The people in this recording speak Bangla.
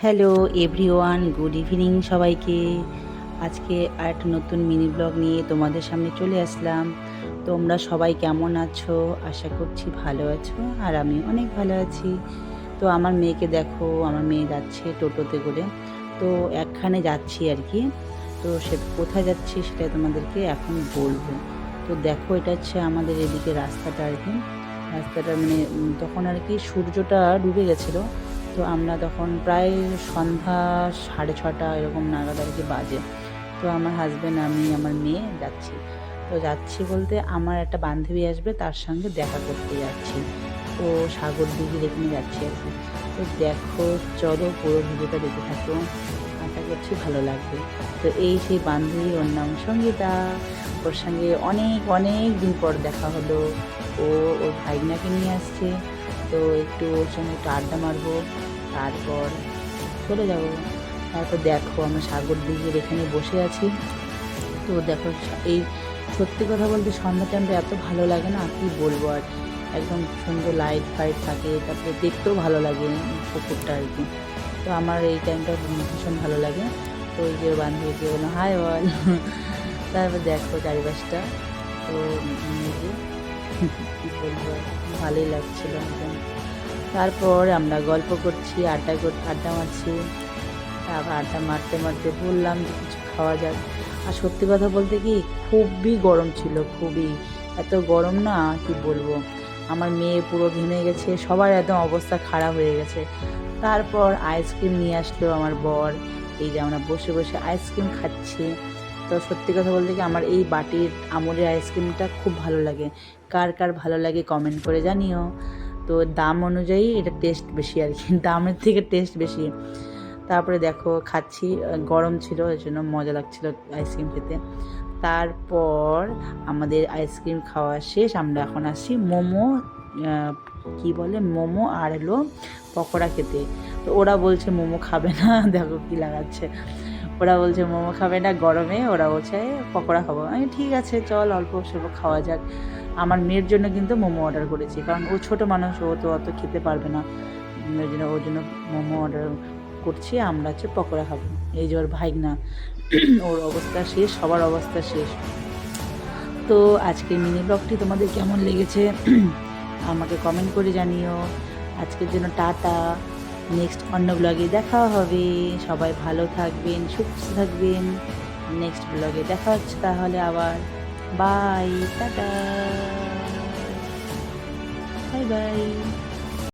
হ্যালো এভরিওয়ান, গুড ইভিনিং সবাইকে। আজকে আরেকটা নতুন মিনি ব্লগ নিয়ে তোমাদের সামনে চলে আসলাম। তোমরা সবাই কেমন আছো? আশা করছি ভালো আছো, আর আমি অনেক ভালো আছি। তো আমার মেয়েকে দেখো, আমার মেয়ে যাচ্ছে টোটোতে করে। তো একখানে যাচ্ছি আর কি। তো সে কোথায় যাচ্ছি সেটা তোমাদেরকে এখন বলবো। তো দেখো, এটা হচ্ছে আমাদের এদিকে রাস্তাটা আর কি। রাস্তাটা মানে তখন আর কি সূর্যটা ডুবে গেছিলো। তো আমরা তখন প্রায় সন্ধ্যা 6:30 এরকম নাগাদ আর কি বাজে। তো আমার হাজব্যান্ড, আমি, আমার মেয়ে যাচ্ছি। তো যাচ্ছি বলতে আমার একটা বান্ধবী আসবে, তার সঙ্গে দেখা করতে যাচ্ছি। তো সাগরদিঘির এখানে যাচ্ছি আর কি। তো দেখো, চলো পুরো ভিডিওটা দেখতে থাকো, আশা করছি ভালো লাগবে। তো এই সেই বান্ধবী, ওর নাম সঙ্গীতা। ওর সঙ্গে অনেক অনেক দিন পর দেখা হলো। ও ওর ভাইগনাকে নিয়ে আসছে। তো একটু ওর সঙ্গে একটু আড্ডা মারবো, তারপর চলে যাব। তারপর দেখো, আমরা সাগরদিঘির এখানে বসে আছি। তো দেখো, এই সত্যি কথা বলতে সন্ধ্যা টাইমটা এত ভালো লাগে না, কি বলবো আর। একদম সুন্দর লাইট ফাইট থাকে, তারপরে দেখতেও ভালো লাগে পুকুরটা আর কি। তো আমার এই টাইমটা ভীষণ ভালো লাগে। তো ওই যে বান্ধবীকে বললাম হাই বল। তারপর দেখো চারিপাশটা। তো এই যে কী বলবো, ভালোই লাগছিল একদম। তারপর আমরা গল্প করছি, আড্ডা মারছি। তারপর আড্ডা মারতে মারতে বললাম যে কিছু খাওয়া যাক। আর সত্যি কথা বলতে কি, খুবই গরম ছিল, খুবই। এত গরম না, কি বলবো। আমার মেয়ে পুরো ঘেমে গেছে, সবার একদম অবস্থা খারাপ হয়ে গেছে। তারপর আইসক্রিম নিয়ে আসলো আমার বর। এই যে আমরা বসে বসে আইসক্রিম খাচ্ছি। তো সত্যি কথা বলতে কি, আমার এই বাটির আমুলের আইসক্রিমটা খুব ভালো লাগে। কার কার ভালো লাগে কমেন্ট করে জানিও। তো দাম অনুযায়ী এটা টেস্ট বেশি আর কি, দামের থেকে টেস্ট বেশি। তারপরে দেখো খাচ্ছি, গরম ছিল এর জন্য মজা লাগছিল আইসক্রিম খেতে। তারপর আমাদের আইসক্রিম খাওয়া শেষ, আমরা এখন আসছি মোমো, কি বলে, মোমো আর হলো পকোড়া খেতে। তো ওরা বলছে মোমো খাবে না। দেখো কি লাগাচ্ছে, ওরা বলছে মোমো খাবে না গরমে, ওরা বলছে পকোড়া খাবো। আমি ঠিক আছে চল, অল্প স্বল্প খাওয়া যাক। আমার মেয়ের জন্য কিন্তু মোমো অর্ডার করেছি, কারণ ও ছোটো মানুষ, ও তো অত খেতে পারবে না। ওর জন্য মোমো অর্ডার করছি, আমরা হচ্ছে পকোড়া খাবো। এই যে ওর ভাইগনা, ওর অবস্থা শেষ, সবার অবস্থা শেষ। তো আজকে মিনি ব্লগটি তোমাদের কেমন লেগেছে আমাকে কমেন্ট করে জানিও। আজকের জন্য টাটা, নেক্সট অন্য ব্লগে দেখা হবে। সবাই ভালো থাকবেন, সুস্থ থাকবেন। নেক্সট ব্লগে দেখা হচ্ছে তাহলে আবার। Bye, tata, bye by.